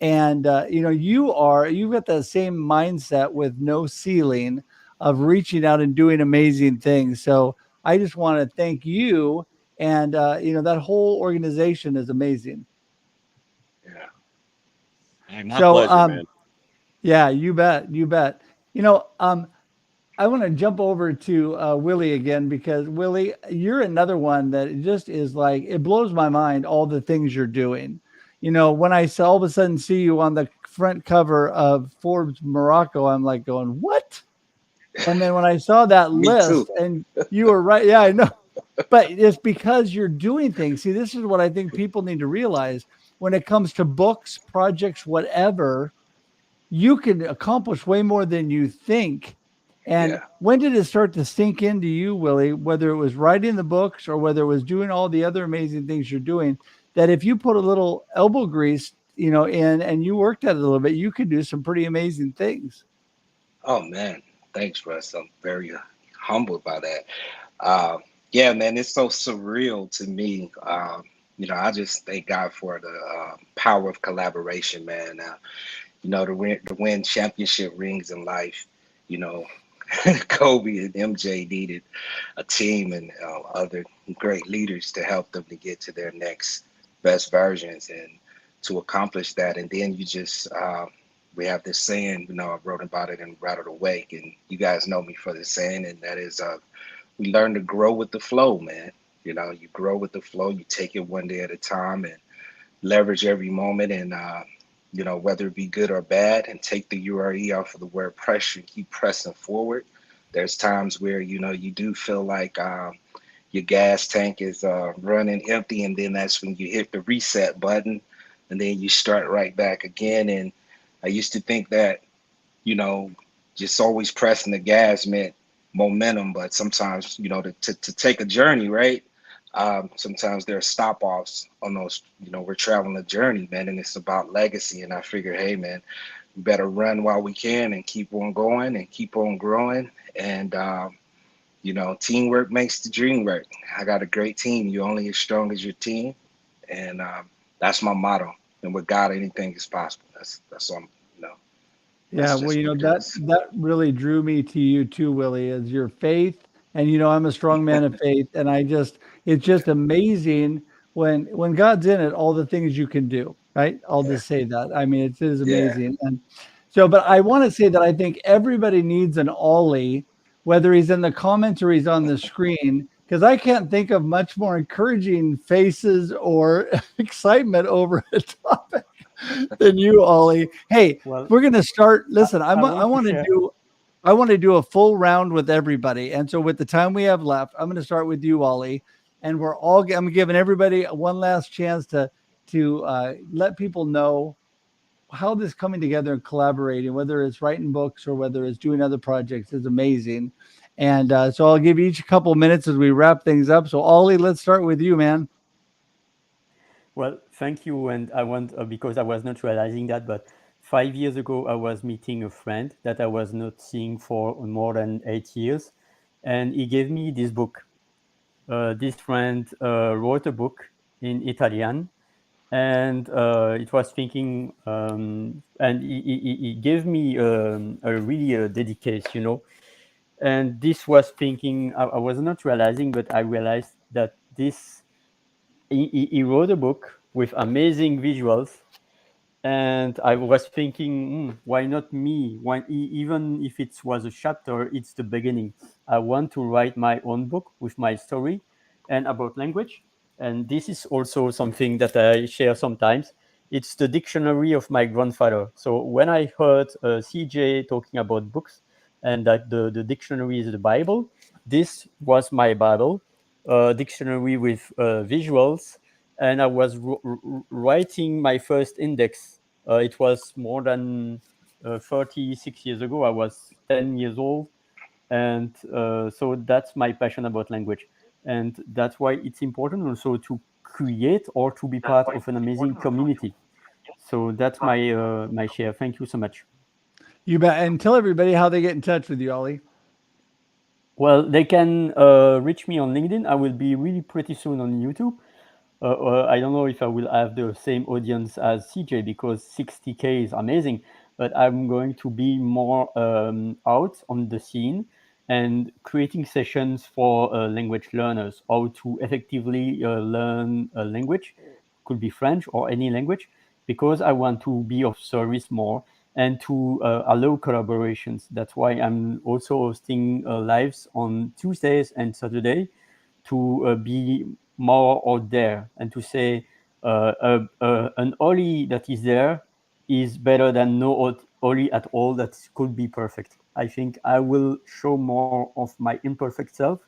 And you've got that same mindset with no ceiling of reaching out and doing amazing things. So I just want to thank you. And that whole organization is amazing. Yeah. Hey, my pleasure, man. Yeah, you bet. I want to jump over to Willie again, because Willie, you're another one that just is like, it blows my mind, all the things you're doing. You know, when I all of a sudden see you on the front cover of Forbes Morocco, I'm like going, what? And then when I saw that Me too. list, and you were right, yeah, I know. But it's because you're doing things. See, this is what I think people need to realize when it comes to books, projects, whatever. You can accomplish way more than you think. And Yeah. when did it start to sink into you, Willie, whether it was writing the books or whether it was doing all the other amazing things you're doing, that if you put a little elbow grease, you know, in and you worked at it a little bit, you could do some pretty amazing things. Oh man, thanks, Russ. I'm very humbled by that. Yeah, man, it's so surreal to me. I just thank God for the power of collaboration, man. To win championship rings in life, you know, Kobe and MJ needed a team and other great leaders to help them to get to their next best versions and to accomplish that. And then we have this saying, I wrote about it in Rattled Awake, and you guys know me for this saying, and that is, we learn to grow with the flow, man. You grow with the flow, you take it one day at a time and leverage every moment, and whether it be good or bad, and take the URE off of the word pressure and keep pressing forward. There's times where, you do feel like your gas tank is running empty, and then that's when you hit the reset button, and then you start right back again. And I used to think that, just always pressing the gas meant momentum, but sometimes, to take a journey, right? Sometimes there are stop offs on those, we're traveling a journey, man, and it's about legacy. And I figure, hey, man, we better run while we can and keep on going and keep on growing. And, teamwork makes the dream work. I got a great team. You're only as strong as your team. And that's my motto. And with God, anything is possible. That's all, Yeah, that's well, just you know, what it that is. that really drew me to you too, Willie, is your faith. And I'm a strong man of faith, and it's just amazing when God's in it, all the things you can do, right? I'll Yeah. just say that. I mean, it is Yeah. amazing. And so, but I want to say that I think everybody needs an Ollie, whether he's in the comments or he's on the screen, because I can't think of much more encouraging faces or excitement over a topic than you, Ollie. Hey, Well, we're gonna start. Listen, I I want to want to share. do a full round with everybody, and so with the time we have left, I'm going to start with you, Ollie, and I'm giving everybody one last chance to let people know how this coming together and collaborating, whether it's writing books or whether it's doing other projects, is amazing. And so I'll give each a couple of minutes as we wrap things up. So Ollie, let's start with you, man. Well, thank you. And I want, because I was not realizing that, but 5 years ago, I was meeting a friend that I was not seeing for more than 8 years. And he gave me this book. This friend wrote a book in Italian, and it was thinking, and he gave me a really dedication. And this was thinking, I was not realizing, but I realized that he wrote a book with amazing visuals, and I was thinking, why not me? Why, even if it was a chapter, it's the beginning. I want to write my own book with my story and about language. And this is also something that I share sometimes. It's the dictionary of my grandfather. So when I heard CJ talking about books and that the dictionary is the Bible, this was my Bible, dictionary with visuals. And I was writing my first index. It was more than 36 years ago. I was 10 years old. And so that's my passion about language. And that's why it's important also to create or to be part of an amazing community. So that's my share. Thank you so much. You bet. And tell everybody how they get in touch with you, Ollie. Well, they can reach me on LinkedIn. I will be really pretty soon on YouTube. I don't know if I will have the same audience as CJ because 60K is amazing, but I'm going to be more out on the scene and creating sessions for language learners, how to effectively learn a language, could be French or any language, because I want to be of service more and to allow collaborations. That's why I'm also hosting lives on Tuesdays and Saturday to be more out there and to say an Oli that is there is better than no Oli at all that could be perfect. I think I will show more of my imperfect self,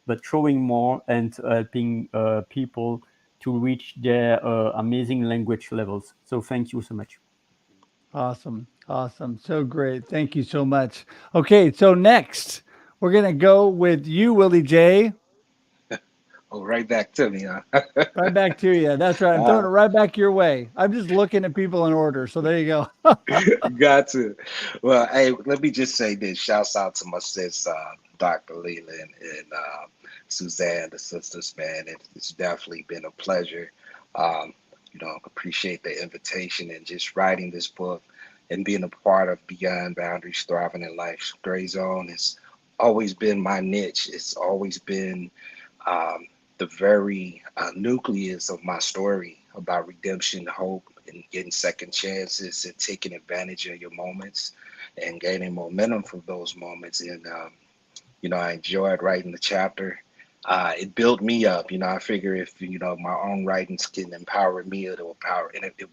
but showing more and helping people to reach their amazing language levels. So thank you so much. Awesome. Awesome. So great. Thank you so much. Okay, so next we're going to go with you, Willie J. Oh, right back to me, huh? Right back to you. That's right. I'm throwing it right back your way. I'm just looking at people in order. So there you go. Got to. Well, hey, let me just say this. Shouts out to my sis, Dr. Leland and Suzanne, the sisters, man. It's definitely been a pleasure. Appreciate the invitation and just writing this book and being a part of Beyond Boundaries, Thriving in Life's Gray Zone. It's always been my niche. It's always been the very nucleus of my story about redemption, hope, and getting second chances and taking advantage of your moments and gaining momentum from those moments. And, I enjoyed writing the chapter. It built me up. I figure if, my own writings can empower me, it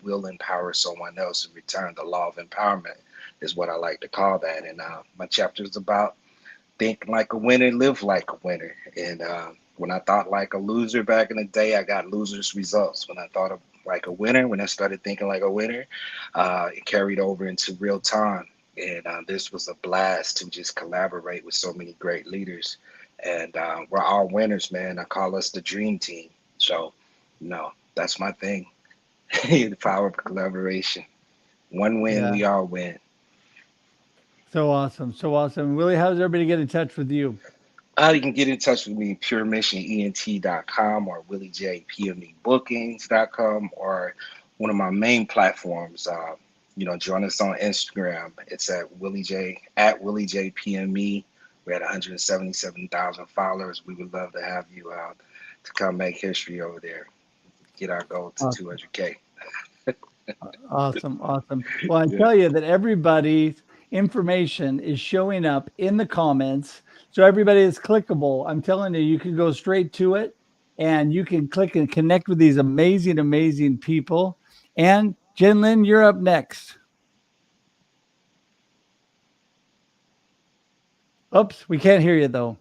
will empower someone else in return. The law of empowerment is what I like to call that. And my chapter is about think like a winner, live like a winner. And when I thought like a loser back in the day, I got losers results. When I thought of like a winner, when I started thinking like a winner, it carried over into real time. And this was a blast to just collaborate with so many great leaders. And we're all winners, man. I call us the dream team. So, that's my thing. The power of collaboration. One win, Yeah. we all win. So awesome. So awesome. Willie, how does everybody get in touch with you? You can get in touch with me at puremissionent.com or williejpmebookings.com or one of my main platforms. Join us on Instagram. It's at WillieJPME. We're at 177,000 followers. We would love to have you to come make history over there. Get our goal to 200K. Awesome. Awesome. Well, I Yeah. tell you that everybody's information is showing up in the comments. So everybody is clickable. I'm telling you, you can go straight to it and you can click and connect with these amazing, amazing people. And Jen Lynn, you're up next. Oops, we can't hear you though.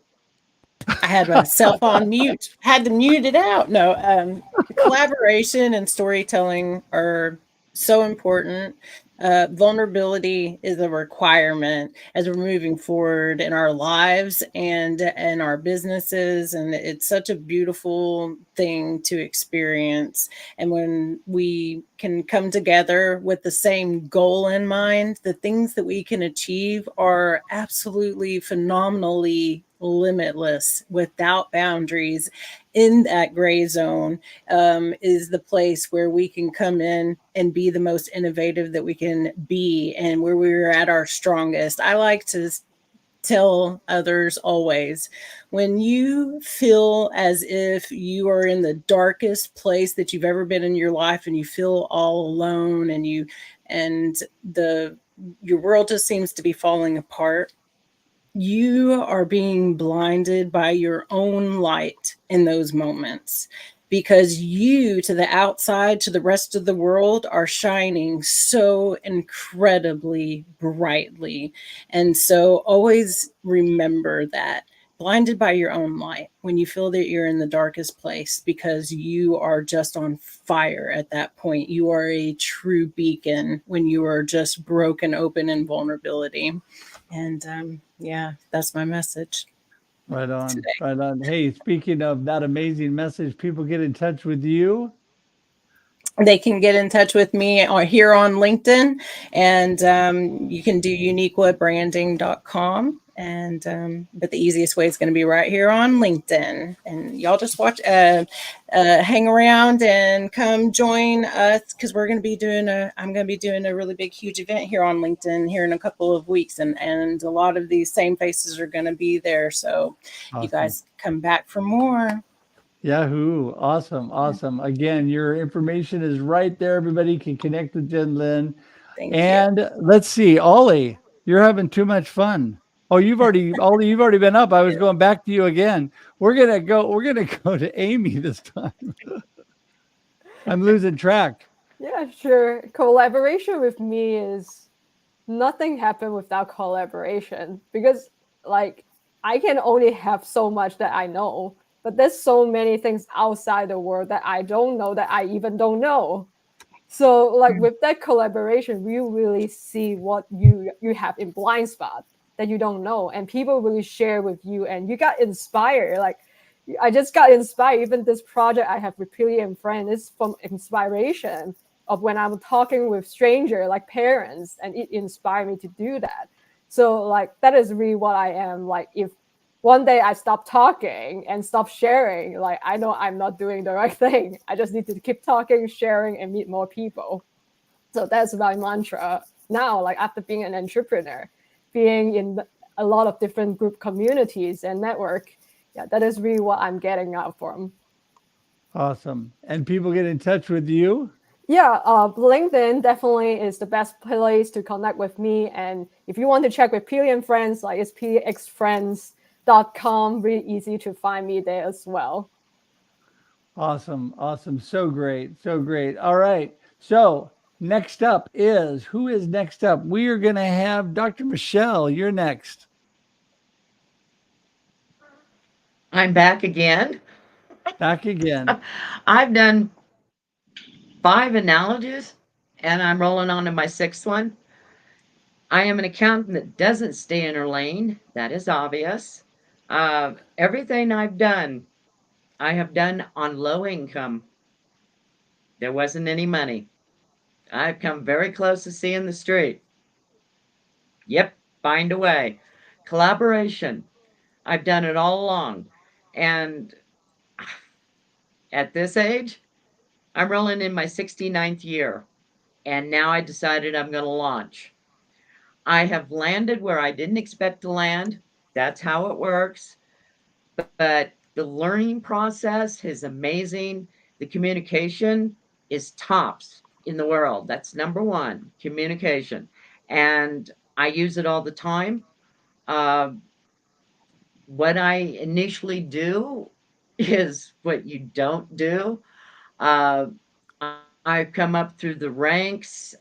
I had myself on mute. Had to mute it out. No, collaboration and storytelling are so important. Vulnerability is a requirement as we're moving forward in our lives and our businesses, and it's such a beautiful thing to experience. And when we can come together with the same goal in mind, the things that we can achieve are absolutely phenomenally limitless, without boundaries. In that gray zone is the place where we can come in and be the most innovative that we can be, and where we're at our strongest. I like to tell others always, when you feel as if you are in the darkest place that you've ever been in your life, and you feel all alone, and your world just seems to be falling apart, you are being blinded by your own light in those moments, because you, to the outside, to the rest of the world, are shining so incredibly brightly. And so always remember that, blinded by your own light when you feel that you're in the darkest place, because you are just on fire at that point. You are a true beacon when you are just broken open in vulnerability. And that's my message. Right on. Today. Right on. Hey, speaking of that amazing message, people get in touch with you. They can get in touch with me here on LinkedIn, and you can do uniquewebbranding.com. And but the easiest way is going to be right here on LinkedIn. And y'all just watch, hang around and come join us, because I'm going to be doing a really big, huge event here on LinkedIn here in a couple of weeks, and a lot of these same faces are going to be there. So Awesome. You guys come back for more. Yahoo. Awesome. Awesome. Again, your information is right there. Everybody can connect with Jen Lynn. Thank you. And let's see, Ollie, you're having too much fun. Oh, Ollie, you've already been up. I was going back to you again. We're gonna go to Amy this time. I'm losing track. Yeah, sure. Collaboration with me is nothing happened without collaboration because like I can only have so much that I know, but there's so many things outside the world that I don't know that I even don't know. So like with that collaboration, we really see what you have in blind spot that you don't know, and people really share with you, and you got inspired. Like I just got inspired. Even this project I have with Pili and Friend is from inspiration of when I'm talking with stranger like parents, and it inspired me to do that. So like that is really what I am. Like if one day I stop talking and stop sharing, like I know I'm not doing the right thing. I just need to keep talking, sharing, and meet more people. So that's my mantra now, like after being an entrepreneur, being in a lot of different group communities and network. Yeah, that is really what I'm getting out from. Awesome. And people get in touch with you? Yeah, LinkedIn definitely is the best place to connect with me. And if you want to check with Pili and Friends, like it's pilixfriends.com. Really easy to find me there as well. Awesome. Awesome. So great. So great. All right. So next up is who is next up? We are going to have Dr. Michelle. You're next. I'm back again. Back again. I've done 5 analogies and I'm rolling on to my 6th one. I am an accountant that doesn't stay in her lane. That is obvious. Everything I've done, I have done on low income. There wasn't any money. I've come very close to seeing the street. Yep, find a way. Collaboration. I've done it all along. And at this age, I'm rolling in my 69th year. And now I decided I'm going to launch. I have landed where I didn't expect to land. That's how it works. But the learning process is amazing. The communication is tops in the world. That's number one, communication. And I use it all the time. Uh, what I initially do is what you don't do. Uh, I've come up through the ranks,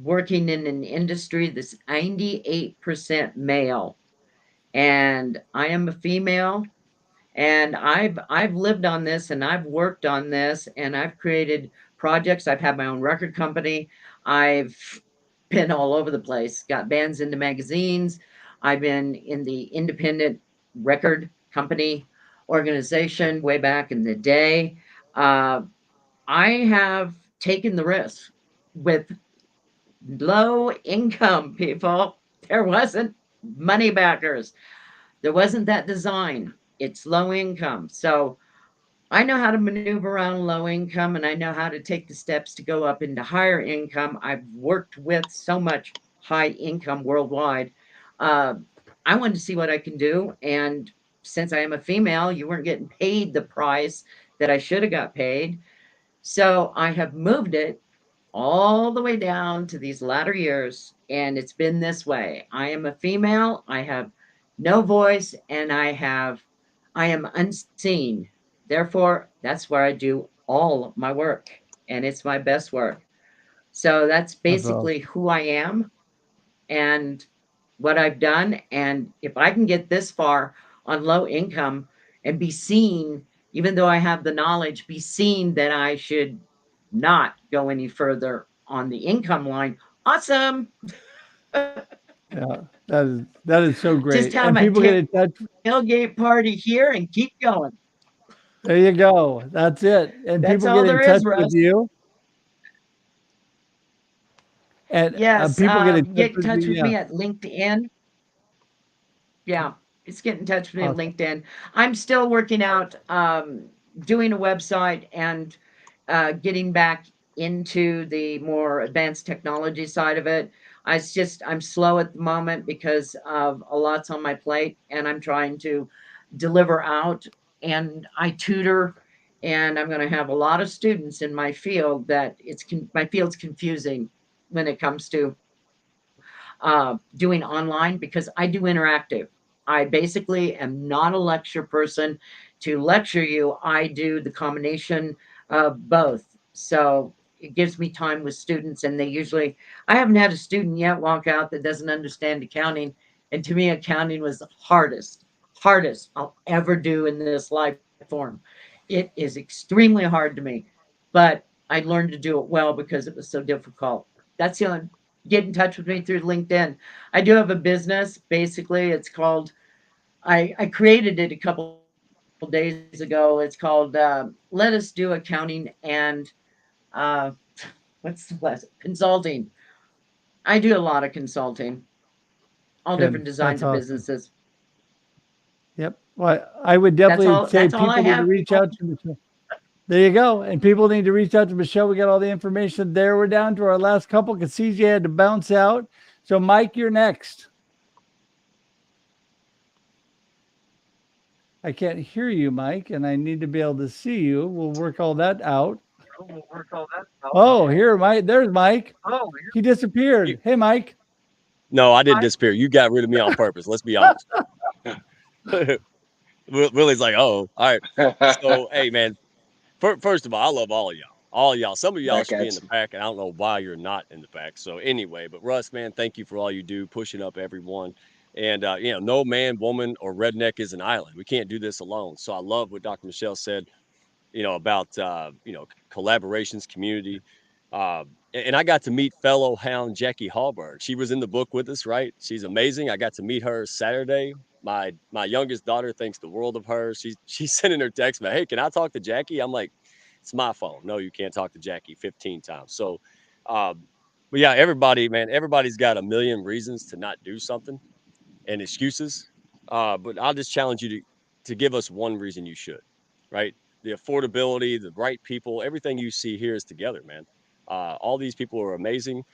working in an industry that's 98% male, and I am a female. And I've lived on this and I've worked on this and I've created projects. I've had my own record company. I've been all over the place, got bands into magazines. I've been in the independent record company organization way back in the day. Uh, I have taken the risk with low income people. There wasn't money backers. There wasn't that design. It's low income. So I know how to maneuver around low income and I know how to take the steps to go up into higher income. I've worked with so much high income worldwide. Uh, I wanted to see what I can do. And since I am a female, you weren't getting paid the price that I should have got paid. So I have moved it all the way down to these latter years. And it's been this way. I am a female. I have no voice and I am unseen. Therefore, that's where I do all my work and it's my best work. So that's That's awesome. basically who I am and what I've done. And if I can get this far on low income and be seen, even though I have the knowledge, be seen that I should not go any further on the income line. Awesome. Yeah, that is so Just great. have And my people get in touch. tailgate party here and keep going. There you go. That's it. And That's people all get in there touch is, with Russ. you. And Yes, people get in touch get in with touch you. with Yeah. me at LinkedIn. Yeah, it's get in touch with me at Awesome. LinkedIn. I'm still working out, doing a website and getting back into the more advanced technology side of it. I'm slow at the moment because of a lot's on my plate, and I'm trying to deliver out. And I tutor, and I'm going to have a lot of students in my field that my field's confusing when it comes to doing online, because I do interactive. I basically am not a lecture person to lecture you. I do the combination of both. So it gives me time with students, and they usually, I haven't had a student yet walk out that doesn't understand accounting. And to me, accounting was the hardest I'll ever do in this life form. It is extremely hard to me, but I learned to do it well because it was so difficult. That's the only, get in touch with me through LinkedIn. I do have a business. Basically, it's called, I created it a couple days ago. It's called Let Us Do Accounting and uh, what's the last? Consulting. I do a lot of consulting, all different Good. designs That's of awesome. businesses. Yep. Well, I would definitely say That's all I people need to have. reach out to Michelle. There you go. And people need to reach out to Michelle. We got all the information there. We're down to our last couple because CJ had to bounce out. So, Mike, you're next. I can't hear you, Mike, and I need to be able to see you. We'll work all that out. Oh, here, Mike. There's Mike. He disappeared. Hey, Mike. No, I didn't disappear. You got rid of me on purpose. Let's be honest. Willie's like, oh, all right. So, hey, man, first of all, I love all of y'all. All of y'all. Some of y'all Back should be at in the you. pack, and I don't know why you're not in the pack. So, anyway, but Russ, man, thank you for all you do, pushing up everyone. And, no man, woman, or redneck is an island. We can't do this alone. So, I love what Dr. Michelle said, about, collaborations, community. And I got to meet fellow hound Jackie Hallberg. She was in the book with us, right? She's amazing. I got to meet her Saturday. My youngest daughter thinks the world of her. She's sending her text, but hey, can I talk to Jackie? I'm like, it's my phone. No, you can't talk to Jackie 15 times. So, but yeah, everybody, man, everybody's got a million reasons to not do something and excuses. But I'll just challenge you to give us one reason you should, right? The affordability, the right people, everything you see here is together, man. All these people are amazing.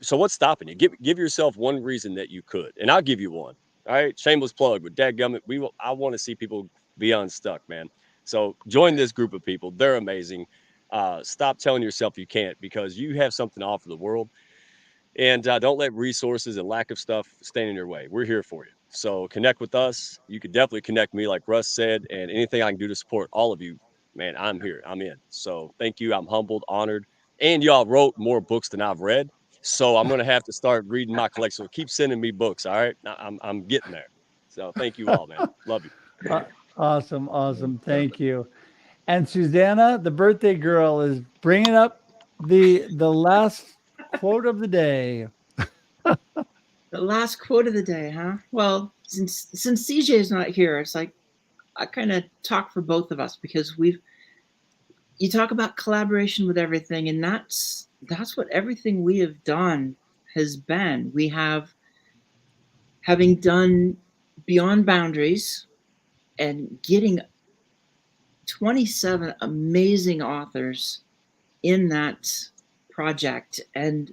So what's stopping you? Give yourself one reason that you could, and I'll give you one. All right, shameless plug. With dadgummit, I want to see people be unstuck, man. So join this group of people. They're amazing. Stop telling yourself you can't, because you have something to offer the world. And don't let resources and lack of stuff stand in your way. We're here for you. So connect with us. You could definitely connect me, like Russ said, and anything I can do to support all of you, man, I'm here. I'm in. So thank you. I'm humbled, honored. And y'all wrote more books than I've read. So I'm gonna have to start reading my collection. So keep sending me books. All right. I'm getting there. So thank you all, man. Love you. Awesome. Thank you. And Susanna, the birthday girl, is bringing up the last quote of the day. The last quote of the day, huh? Well, since CJ is not here, it's like I kind of talk for both of us, because you talk about collaboration with everything, and that's what everything we have done has been. We have, having done Beyond Boundaries and getting 27 amazing authors in that project, and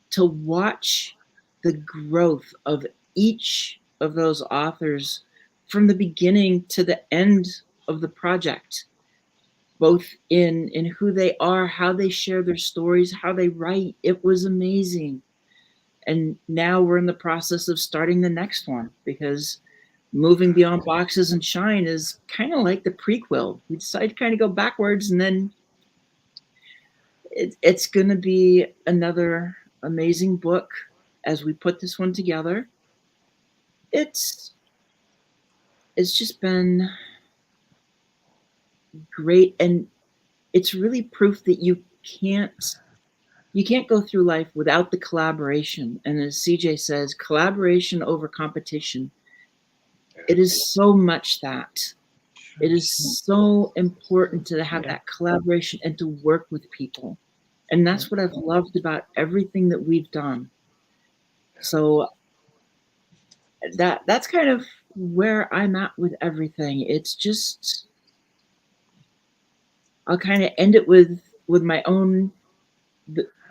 to watch the growth of each of those authors from the beginning to the end of the project, both in who they are, how they share their stories, how they write. It was amazing. And now we're in the process of starting the next one, because moving beyond boxes and shine is kind of like the prequel. We decided to kind of go backwards, and then it's going to be another amazing book as we put this one together. It's just been great, and it's really proof that you can't go through life without the collaboration. And as CJ says, collaboration over competition. It is so much that. It is so important to have that collaboration and to work with people. And that's what I've loved about everything that we've done. So that's kind of where I'm at with everything. It's just, I'll kind of end it with my own,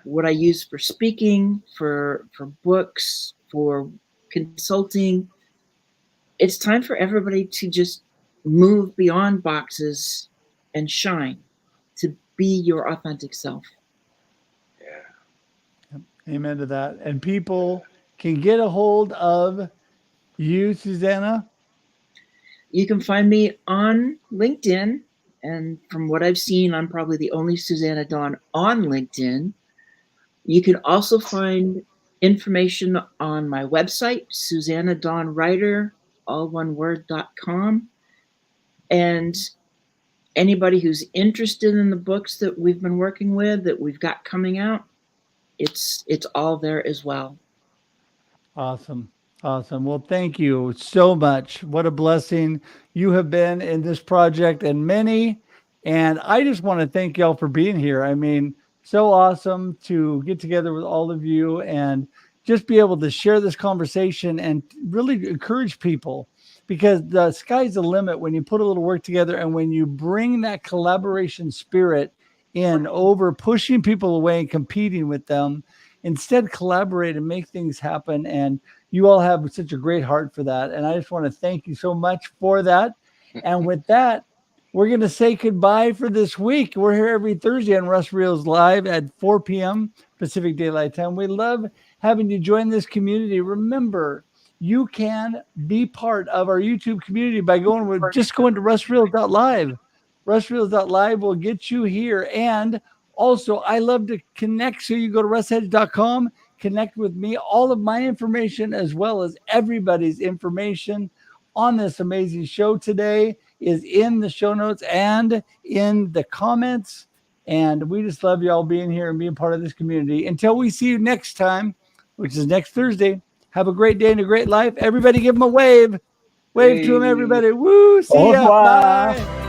what I use for speaking, for books, for consulting. It's time for everybody to just move beyond boxes and shine, to be your authentic self. Amen to that. And people can get a hold of you, Susanna. You can find me on LinkedIn. And from what I've seen, I'm probably the only Susanna Dawn on LinkedIn. You can also find information on my website, Susanna Dawn Writer, all one word.com. And anybody who's interested in the books that we've been working with, that we've got coming out, it's all there as well. Awesome. Awesome. Well, thank you so much. What a blessing you have been in this project and many. And I just want to thank y'all for being here. I mean, so awesome to get together with all of you and just be able to share this conversation and really encourage people, because the sky's the limit when you put a little work together and when you bring that collaboration spirit in over pushing people away and competing with them. Instead, collaborate and make things happen. And you all have such a great heart for that. And I just want to thank you so much for that. And with that, we're going to say goodbye for this week. We're here every Thursday on Russ Reels Live at 4 p.m. Pacific Daylight Time. We love having you join this community. Remember, you can be part of our YouTube community by going to russreels.live. Russreels.live will get you here. And also, I love to connect. So you go to russhedge.com, connect with me. All of my information, as well as everybody's information on this amazing show today, is in the show notes and in the comments. And we just love y'all being here and being part of this community. Until we see you next time, which is next Thursday, have a great day and a great life. Everybody give them a wave. Wave to them, everybody. Woo. See ya. Bye.